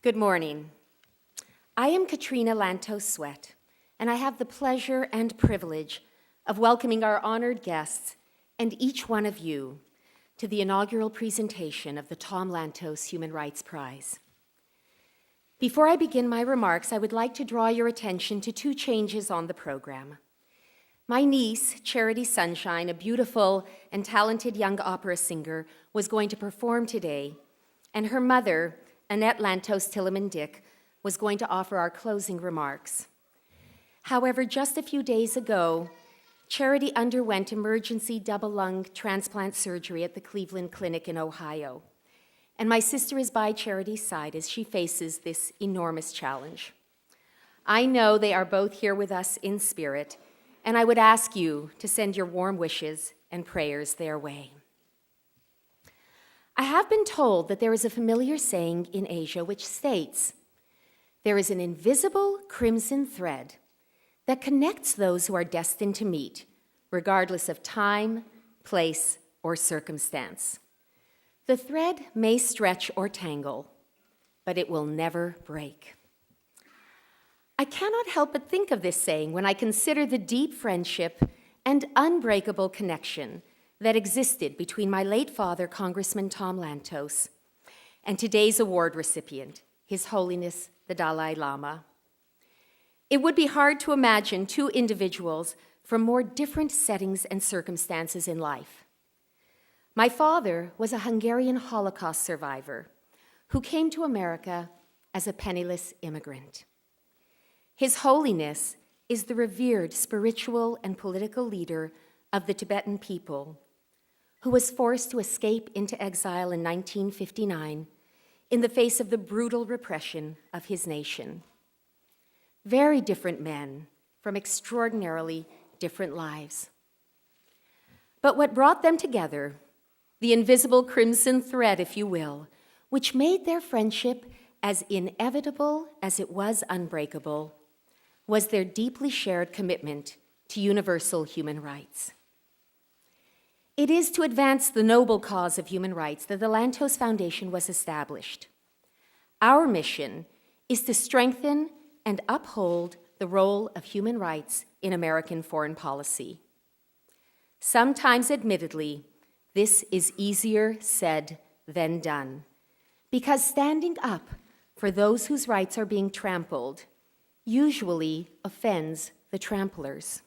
Good morning. I am Katrina Lantos Sweat, and I have the pleasure and privilege of welcoming our honored guests and each one of you to the inaugural presentation of the Tom Lantos Human Rights Prize. Before I begin my remarks, I would like to draw your attention to two changes on the program. My niece, Charity Sunshine, a beautiful and talented young opera singer, was going to perform today, and her mother, Annette Lantos Tilleman-Dick, was going to offer our closing remarks. However, just a few days ago, Charity underwent emergency double lung transplant surgery at the Cleveland Clinic in Ohio, and my sister is by Charity's side as she faces this enormous challenge. I know they are both here with us in spirit, and I would ask you to send your warm wishes and prayers their way. I have been told that there is a familiar saying in Asia which states, "There is an invisible crimson thread that connects those who are destined to meet, regardless of time, place, or circumstance. The thread may stretch or tangle, but it will never break." I cannot help but think of this saying when I consider the deep friendship and unbreakable connection that existed between my late father, Congressman Tom Lantos, and today's award recipient, His Holiness the Dalai Lama. It would be hard to imagine two individuals from more different settings and circumstances in life. My father was a Hungarian Holocaust survivor who came to America as a penniless immigrant. His Holiness is the revered spiritual and political leader of the Tibetan people, who was forced to escape into exile in 1959 in the face of the brutal repression of his nation. Very different men from extraordinarily different lives. But what brought them together, the invisible crimson thread, if you will, which made their friendship as inevitable as it was unbreakable, was their deeply shared commitment to universal human rights. It is to advance the noble cause of human rights that the Lantos Foundation was established. Our mission is to strengthen and uphold the role of human rights in American foreign policy. Sometimes, admittedly, this is easier said than done, because standing up for those whose rights are being trampled usually offends the tramplers.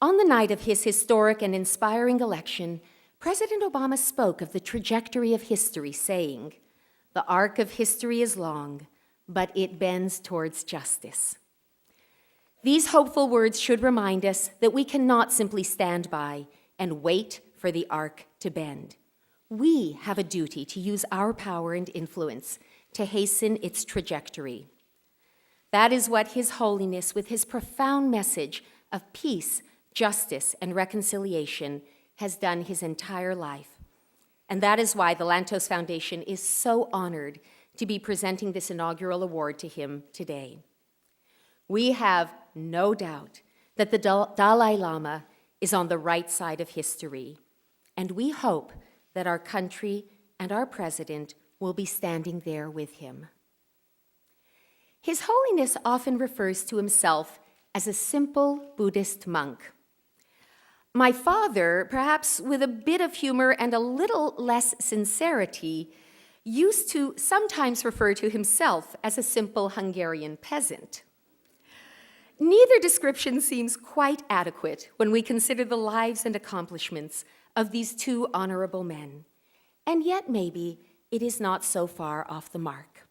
On the night of his historic and inspiring election, President Obama spoke of the trajectory of history, saying, "The arc of history is long, but it bends towards justice." These hopeful words should remind us that we cannot simply stand by and wait for the arc to bend. We have a duty to use our power and influence to hasten its trajectory. That is what His Holiness, with his profound message of peace, justice, and reconciliation, has done his entire life. And that is why the Lantos Foundation is so honored to be presenting this inaugural award to him today. We have no doubt that the Dalai Lama is on the right side of history, and we hope that our country and our president will be standing there with him. His Holiness often refers to himself as a simple Buddhist monk. My father, perhaps with a bit of humor and a little less sincerity, used to sometimes refer to himself as a simple Hungarian peasant. Neither description seems quite adequate when we consider the lives and accomplishments of these two honorable men, and yet maybe it is not so far off the mark.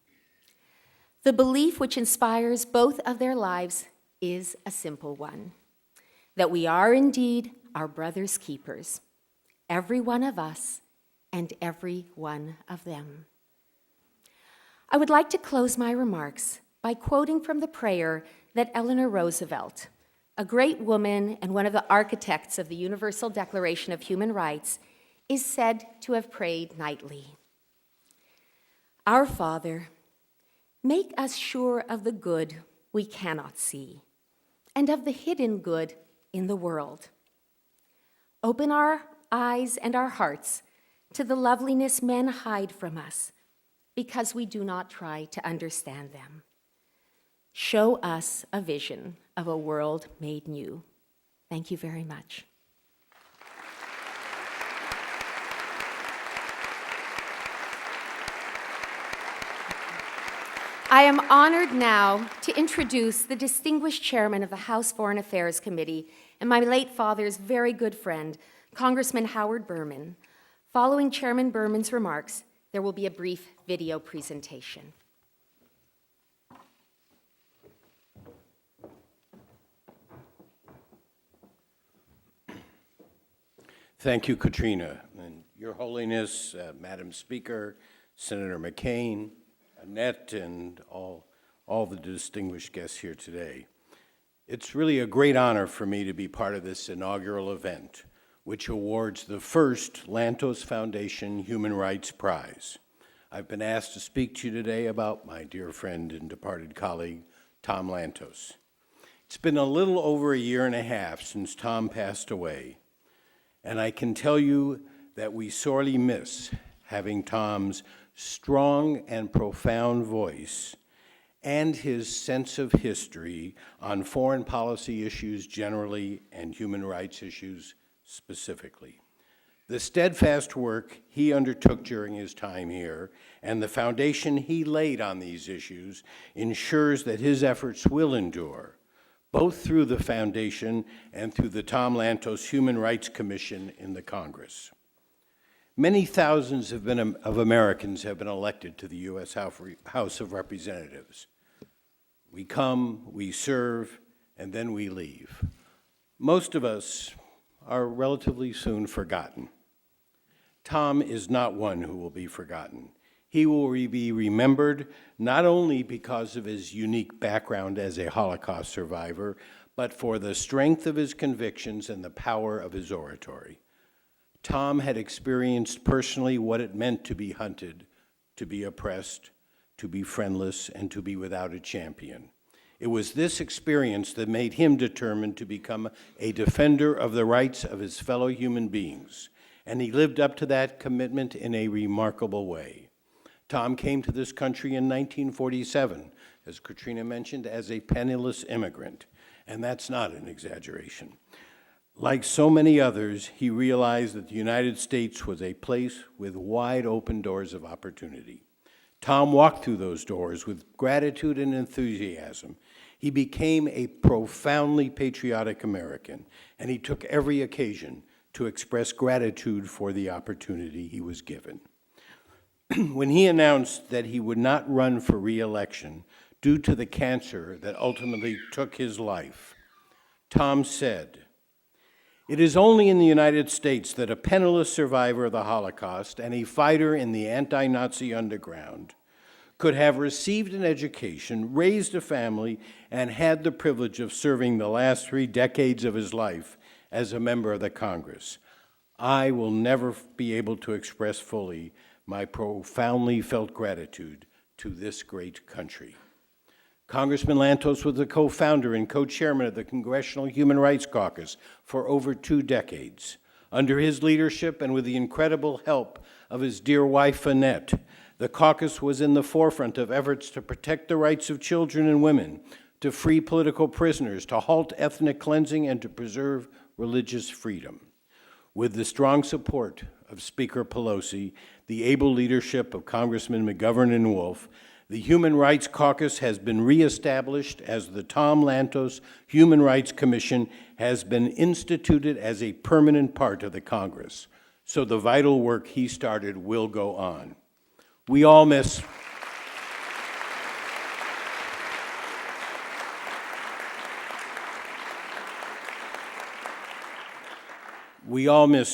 The belief which inspires both of their lives is a simple one, that we are indeed our brother's keepers, every one of us and every one of them. I would like to close my remarks by quoting from the prayer that Eleanor Roosevelt, a great woman and one of the architects of the Universal Declaration of Human Rights, is said to have prayed nightly. "Our Father, make us sure of the good we cannot see, and of the hidden good in the world. Open our eyes and our hearts to the loveliness men hide from us, because we do not try to understand them. Show us a vision of a world made new. Thank you very much. I am honored now to introduce the distinguished chairman of the House Foreign Affairs Committee and my late father's very good friend, Congressman Howard Berman. Following Chairman Berman's remarks, there will be a brief video presentation. Thank you, Katrina, and Your Holiness, Madam Speaker, Senator McCain, Annette, and all the distinguished guests here today. It's really a great honor for me to be part of this inaugural event, which awards the first Lantos Foundation Human Rights Prize. I've been asked to speak to you today about my dear friend and departed colleague, Tom Lantos. It's been a little over a year and a half since Tom passed away, and I can tell you that we sorely miss having Tom's strong and profound voice and his sense of history on foreign policy issues generally and human rights issues specifically. The steadfast work he undertook during his time here and the foundation he laid on these issues ensures that his efforts will endure, both through the foundation and through the Tom Lantos Human Rights Commission in the Congress. Many thousands of Americans have been elected to the U.S. House of Representatives. We come, we serve, and then we leave. Most of us are relatively soon forgotten. Tom is not one who will be forgotten. He will be remembered not only because of his unique background as a Holocaust survivor, but for the strength of his convictions and the power of his oratory. Tom had experienced personally what it meant to be hunted, to be oppressed, to be friendless, and to be without a champion. It was this experience that made him determined to become a defender of the rights of his fellow human beings, and he lived up to that commitment in a remarkable way. Tom came to this country in 1947, as Katrina mentioned, as a penniless immigrant, and that's not an exaggeration. Like so many others, he realized that the United States was a place with wide open doors of opportunity. Tom walked through those doors with gratitude and enthusiasm. He became a profoundly patriotic American, and he took every occasion to express gratitude for the opportunity he was given. When he announced that he would not run for re-election due to the cancer that ultimately took his life, Tom said, "It is only in the United States that a penniless survivor of the Holocaust and a fighter in the anti-Nazi underground could have received an education, raised a family, and had the privilege of serving the last 3 decades of his life as a member of the Congress. I will never be able to express fully my profoundly felt gratitude to this great country." Congressman Lantos was the co-founder and co-chairman of the Congressional Human Rights Caucus for over 2 decades. Under his leadership and with the incredible help of his dear wife, Annette, the caucus was in the forefront of efforts to protect the rights of children and women, to free political prisoners, to halt ethnic cleansing, and to preserve religious freedom. With the strong support of Speaker Pelosi, the able leadership of Congressman McGovern and Wolf, the Human Rights Caucus has been reestablished as the Tom Lantos Human Rights Commission has been instituted as a permanent part of the Congress. So the vital work he started will go on. We all miss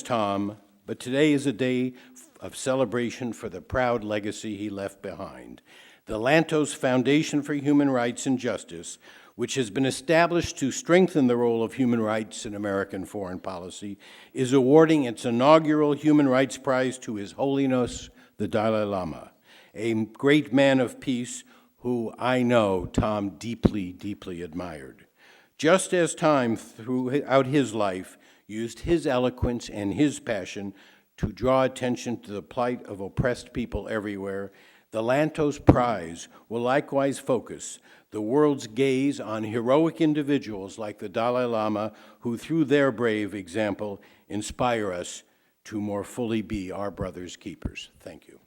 Tom, but today is a day of celebration for the proud legacy he left behind. The Lantos Foundation for Human Rights and Justice, which has been established to strengthen the role of human rights in American foreign policy, is awarding its inaugural Human Rights Prize to His Holiness the Dalai Lama, a great man of peace who I know Tom deeply, deeply admired. Just as Tom, throughout his life, used his eloquence and his passion to draw attention to the plight of oppressed people everywhere, The Lantos Prize will likewise focus the world's gaze on heroic individuals like the Dalai Lama, who through their brave example inspire us to more fully be our brother's keepers. Thank you.